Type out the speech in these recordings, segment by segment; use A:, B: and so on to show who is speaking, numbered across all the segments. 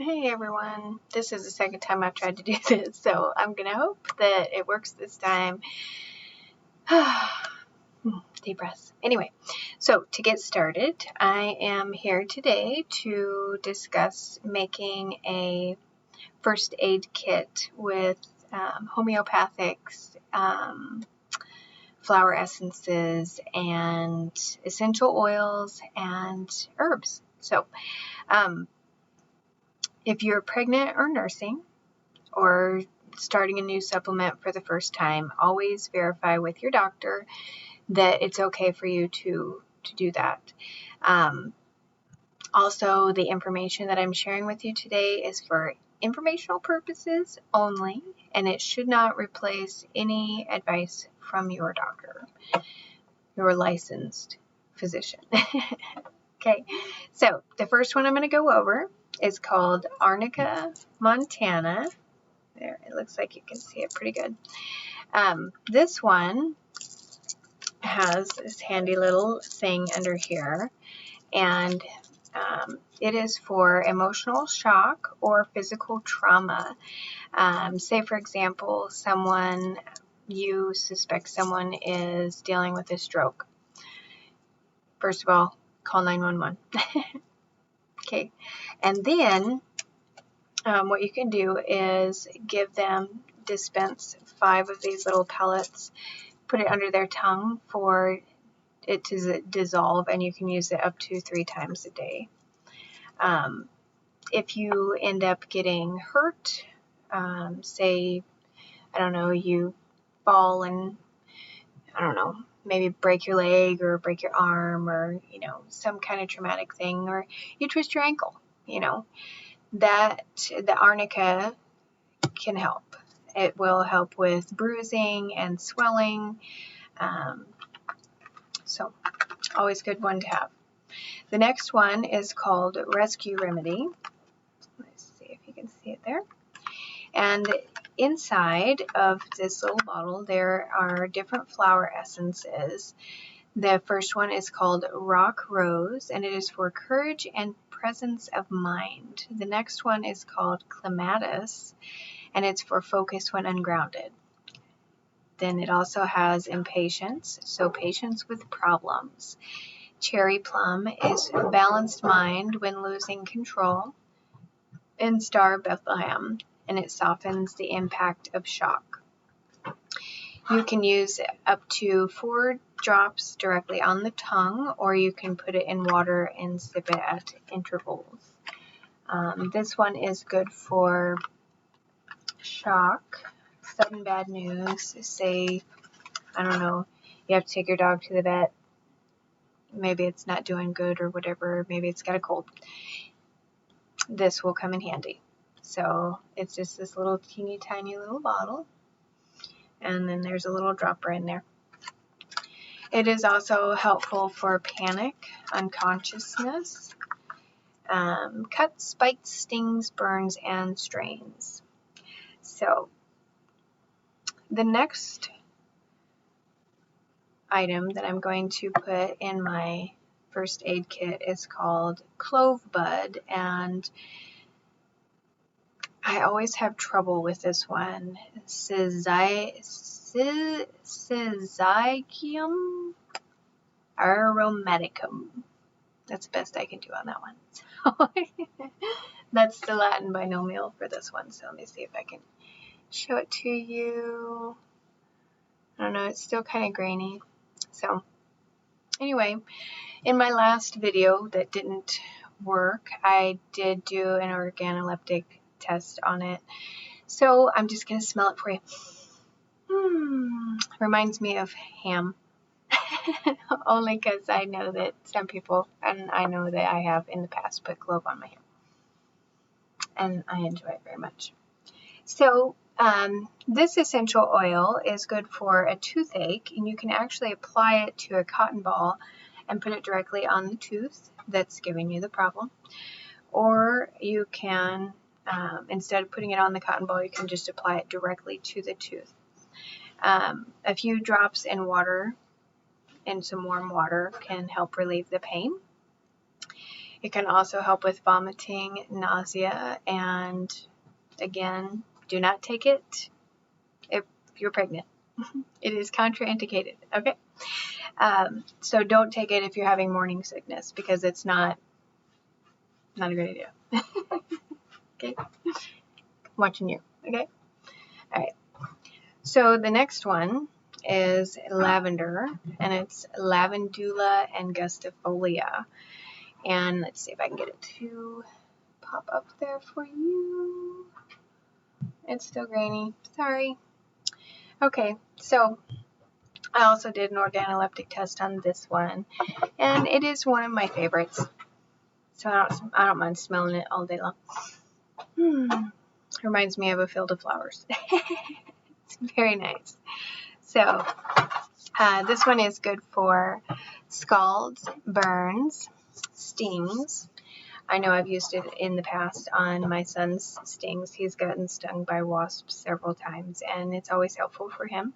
A: Hey everyone, this is the second time I've tried to do this, so I'm gonna hope that it works this time. Deep breaths. Anyway, so to get started, I am here today to discuss making a first aid kit with homeopathics, flower essences, and essential oils and herbs. So, if you're pregnant or nursing or starting a new supplement for the first time, always verify with your doctor that it's okay for you to do that. Also, the information that I'm sharing with you today is for informational purposes only, and it should not replace any advice from your doctor, your licensed physician. Okay, so the first one I'm going to go over is called Arnica Montana. There, it looks like you can see it pretty good. This one has this handy little thing under here, and it is for emotional shock or physical trauma. Say, for example, you suspect someone is dealing with a stroke. First of all, call 911. Okay, and then what you can do is dispense 5 of these little pellets, put it under their tongue for it to dissolve, and you can use it up to 3 times a day. If you end up getting hurt, say, I don't know, you fall and, I don't know, maybe break your leg or break your arm or, some kind of traumatic thing, or you twist your ankle, that the arnica can help. It will help with bruising and swelling. So always good one to have. The next one is called Rescue Remedy. Let's see if you can see it there. And inside of this little bottle, there are different flower essences. The first one is called Rock Rose, and it is for courage and presence of mind. The next one is called Clematis, and it's for focus when ungrounded. Then it also has Impatience, so patience with problems. Cherry Plum is balanced mind when losing control. And Star Bethlehem, and it softens the impact of shock. You can use up to 4 drops directly on the tongue, or you can put it in water and sip it at intervals. This one is good for shock, sudden bad news. Say, I don't know, you have to take your dog to the vet. Maybe it's not doing good or whatever. Maybe it's got a cold. This will come in handy. So it's just this little teeny tiny little bottle, and then there's a little dropper in there. It is also helpful for panic, unconsciousness, cuts, bites, stings, burns, and strains. So the next item that I'm going to put in my first aid kit is called Clove Bud, and I always have trouble with this one. Syzygium aromaticum. That's the best I can do on that one. That's the Latin binomial for this one. So let me see if I can show it to you. I don't know, it's still kind of grainy. So anyway, in my last video that didn't work, I did do an organoleptic test on it. So I'm just going to smell it for you. Reminds me of ham. Only because I know that some people, and I know that I have in the past, put clove on my ham. And I enjoy it very much. So this essential oil is good for a toothache, and you can actually apply it to a cotton ball and put it directly on the tooth that's giving you the problem. Or you can, instead of putting it on the cotton ball, you can just apply it directly to the tooth. A few drops in water, in some warm water, can help relieve the pain. It can also help with vomiting, nausea, and again, do not take it if you're pregnant. It is contraindicated, okay? So don't take it if you're having morning sickness, because it's not a good idea. Okay? I'm watching you, okay? All right. So the next one is lavender, and it's Lavandula angustifolia. And let's see if I can get it to pop up there for you. It's still grainy. Sorry. Okay, so I also did an organoleptic test on this one, and it is one of my favorites. So I don't mind smelling it all day long. Reminds me of a field of flowers. It's very nice. So this one is good for scalds, burns, stings. I know I've used it in the past on my son's stings. He's gotten stung by wasps several times, and it's always helpful for him.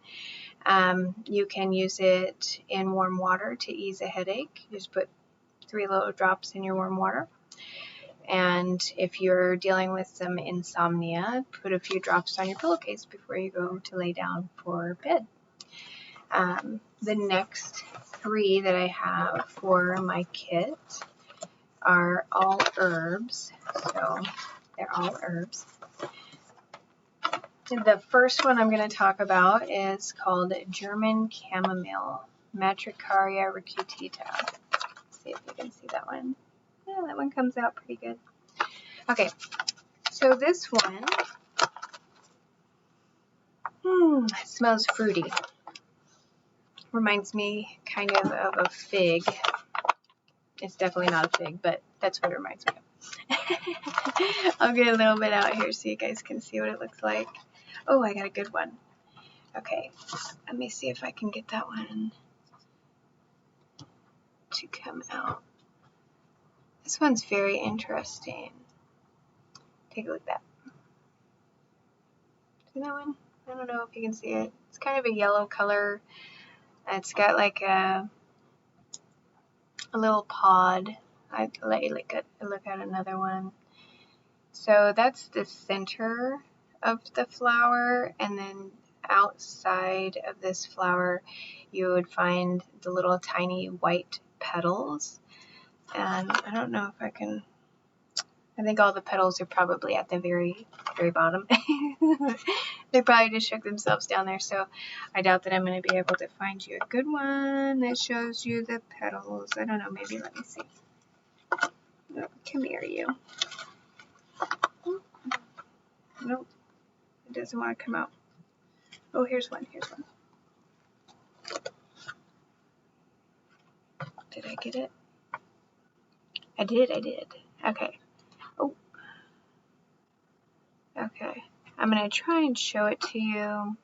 A: You can use it in warm water to ease a headache. You just put 3 little drops in your warm water. And if you're dealing with some insomnia, put a few drops on your pillowcase before you go to lay down for bed. The next 3 that I have for my kit are all herbs. So they're all herbs. The first one I'm going to talk about is called German Chamomile, Matricaria recutita. Let's see if you can see that one. Yeah, that one comes out pretty good. Okay, so this one smells fruity. Reminds me kind of a fig. It's definitely not a fig, but that's what it reminds me of. I'll get a little bit out here so you guys can see what it looks like. Oh, I got a good one. Okay, let me see if I can get that one to come out. This one's very interesting. Take a look at that. See that one? I don't know if you can see it. It's kind of a yellow color. It's got like a little pod. I'd let you look at another one. So that's the center of the flower, and then outside of this flower you would find the little tiny white petals. And I don't know if I can, I think all the petals are probably at the very bottom. They probably just shook themselves down there, so I doubt that I'm going to be able to find you a good one that shows you the petals. I don't know, maybe, let me see. Oh, come here, you. Nope, it doesn't want to come out. Oh, here's one, here's one. Did I get it? I did. Okay. Oh. Okay. I'm going to try and show it to you,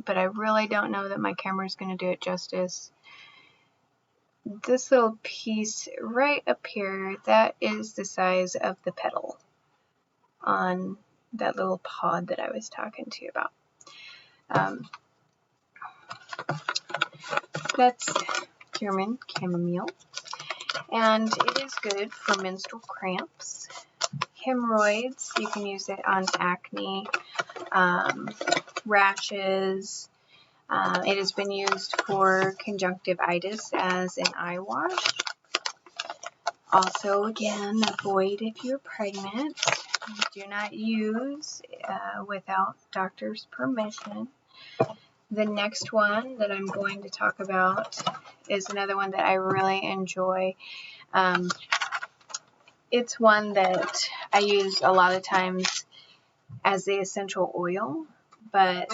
A: but I really don't know that my camera is going to do it justice. This little piece right up here, that is the size of the petal on that little pod that I was talking to you about. That's German chamomile, and it is good for menstrual cramps, hemorrhoids. You can use it on acne, rashes. It has been used for conjunctivitis as an eye wash. Also, again, avoid if you're pregnant. Do not use without doctor's permission. The next one that I'm going to talk about is another one that I really enjoy. It's one that I use a lot of times as the essential oil, but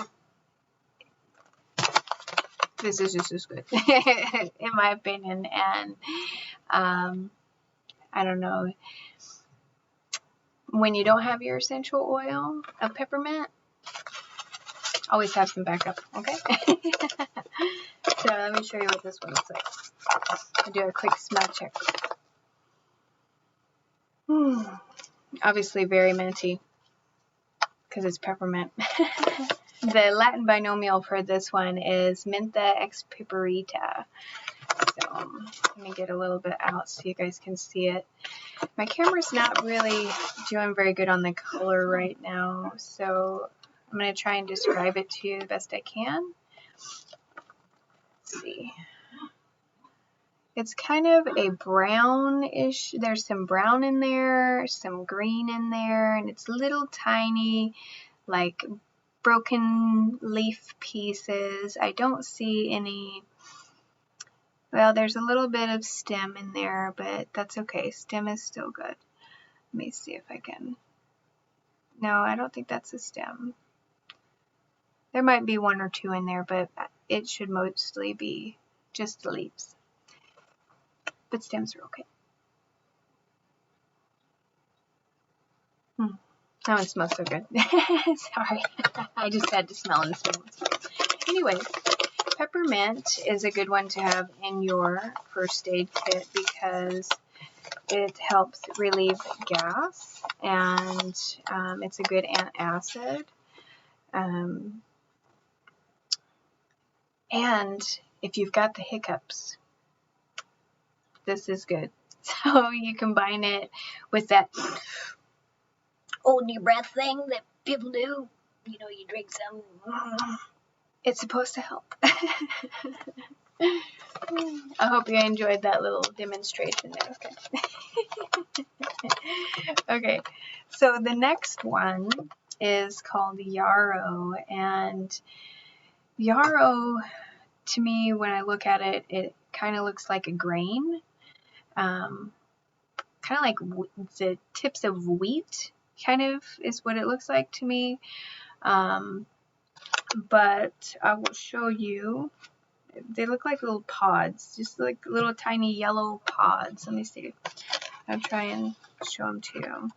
A: this is just as good, in my opinion. And I don't know, when you don't have your essential oil of peppermint, always have some backup, okay? So let me show you what this one looks like. I'll do a quick smell check. Obviously very minty because it's peppermint. The Latin binomial for this one is Mentha ex piperita. So let me get a little bit out so you guys can see it. My camera's not really doing very good on the color right now, so I'm going to try and describe it to you the best I can. Let's see. It's kind of a brownish, there's some brown in there, some green in there, and it's little tiny, like, broken leaf pieces. I don't see any, well, there's a little bit of stem in there, but that's okay. Stem is still good. Let me see if I can. No, I don't think that's a stem. There might be one or two in there, but it should mostly be just the leaves. But stems are okay. That one smells so good. Sorry, I just had to smell and smell. Anyways, peppermint is a good one to have in your first aid kit because it helps relieve gas, and it's a good antacid. And if you've got the hiccups, this is good. So you combine it with that hold your breath thing that people do. You know, you drink some. It's supposed to help. I hope you enjoyed that little demonstration there. Okay. Okay. So the next one is called Yarrow, and Yarrow, to me, when I look at it, it kind of looks like a grain. Kind of like the tips of wheat, kind of is what it looks like to me. But I will show you. They look like little pods, just like little tiny yellow pods. Let me see. I'll try and show them to you.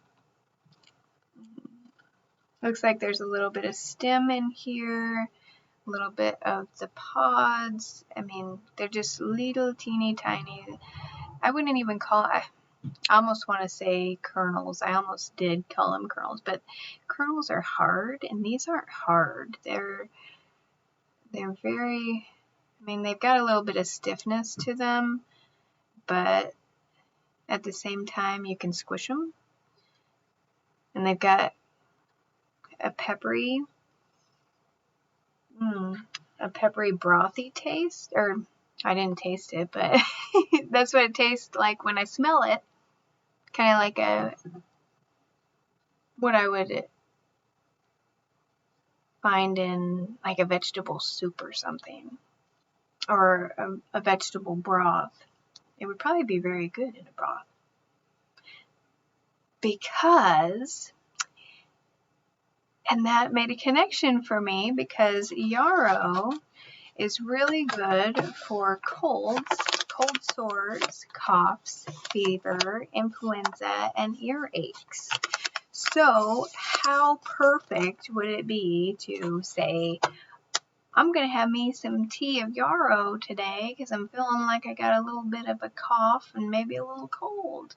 A: Looks like there's a little bit of stem in here, a little bit of the pods. I mean, they're just little teeny tiny. I wouldn't even call it, I almost want to say kernels. I almost did call them kernels, but kernels are hard, and these aren't hard. They're very, I mean, they've got a little bit of stiffness to them, but at the same time, you can squish them. And they've got a peppery brothy taste, or I didn't taste it, but that's what it tastes like when I smell it. Kind of like what I would find in like a vegetable soup or something, or a vegetable broth. It would probably be very good in a broth, because, and that made a connection for me, because Yarrow is really good for colds, cold sores, coughs, fever, influenza, and earaches. So how perfect would it be to say, I'm going to have me some tea of Yarrow today because I'm feeling like I got a little bit of a cough and maybe a little cold.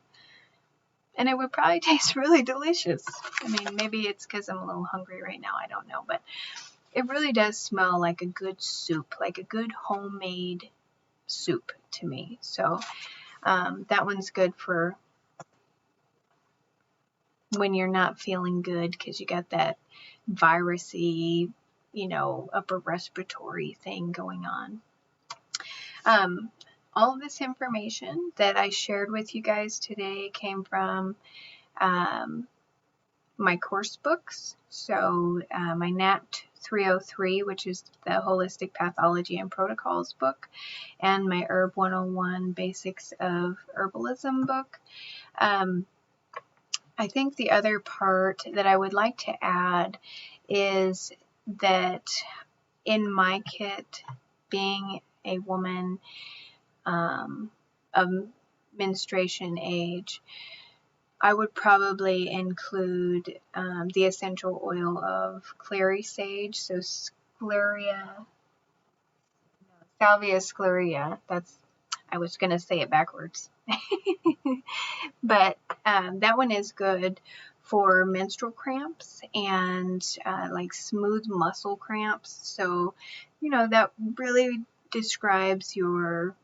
A: And it would probably taste really delicious. I mean, maybe it's because I'm a little hungry right now. I don't know. But it really does smell like a good soup, like a good homemade soup to me. So that one's good for when you're not feeling good because you got that virusy, upper respiratory thing going on. All of this information that I shared with you guys today came from my course books. So my NAT 303, which is the Holistic Pathology and Protocols book, and my Herb 101 Basics of Herbalism book. I think the other part that I would like to add is that in my kit, being a woman of menstruation age, I would probably include the essential oil of clary sage, so salvia scleria. I was going to say it backwards. But that one is good for menstrual cramps and like smooth muscle cramps. So, that really describes your,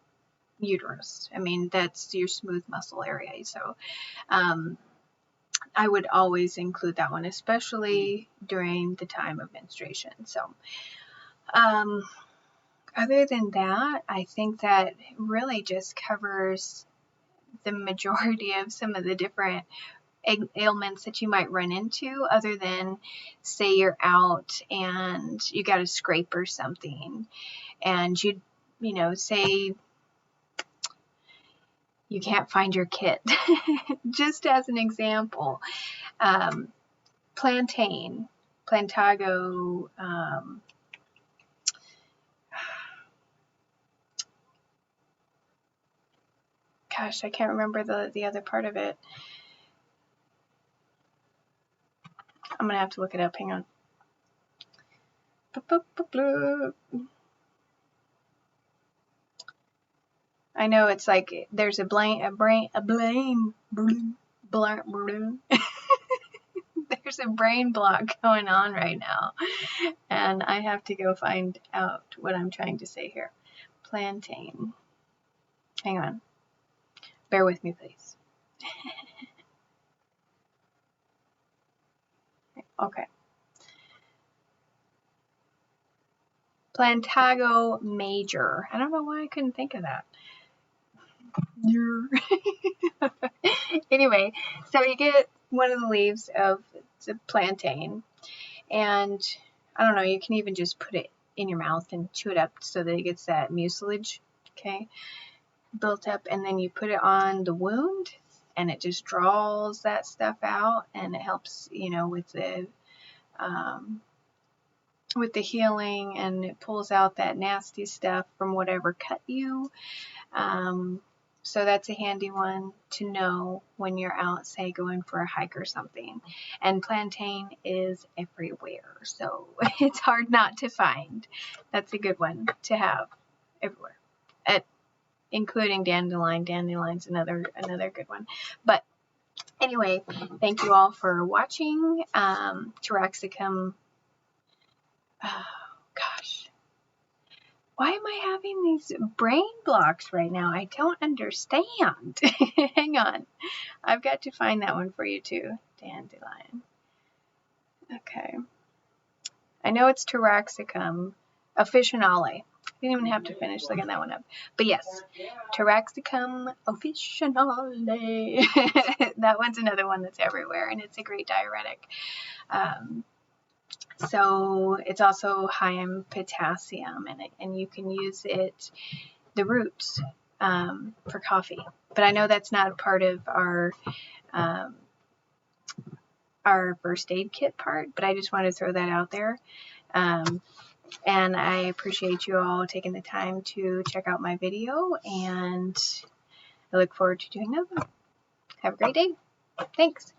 A: uterus. I mean, that's your smooth muscle area. So I would always include that one, especially during the time of menstruation. So other than that, I think that really just covers the majority of some of the different ailments that you might run into, other than say you're out and you got a scrape or something, and you know, say you can't find your kit. Just as an example, plantago, gosh, I can't remember the other part of it. I'm gonna have to look it up. Hang on. I know it's like there's a blame. There's a brain block going on right now, and I have to go find out what I'm trying to say here. Plantain. Hang on. Bear with me, please. Okay. Plantago major. I don't know why I couldn't think of that. Anyway, so you get one of the leaves of the plantain, and I don't know, you can even just put it in your mouth and chew it up so that it gets that mucilage, okay, built up, and then you put it on the wound, and it just draws that stuff out, and it helps, you know, with the healing, and it pulls out that nasty stuff from whatever cut you. So that's a handy one to know when you're out, say, going for a hike or something. And plantain is everywhere, so it's hard not to find. That's a good one to have everywhere, including dandelion. Dandelion's another good one. But anyway, thank you all for watching. Taraxacum. Oh, gosh. Why am I having these brain blocks right now? I don't understand. Hang on. I've got to find that one for you too. Dandelion. Okay. I know it's Taraxacum officinale. I didn't even have to finish looking that one up. But yes, Taraxacum officinale. That one's another one that's everywhere, and it's a great diuretic. So it's also high in potassium, and you can use it, the roots, for coffee. But I know that's not a part of our first aid kit part, but I just wanted to throw that out there. And I appreciate you all taking the time to check out my video, and I look forward to doing another one. Have a great day. Thanks.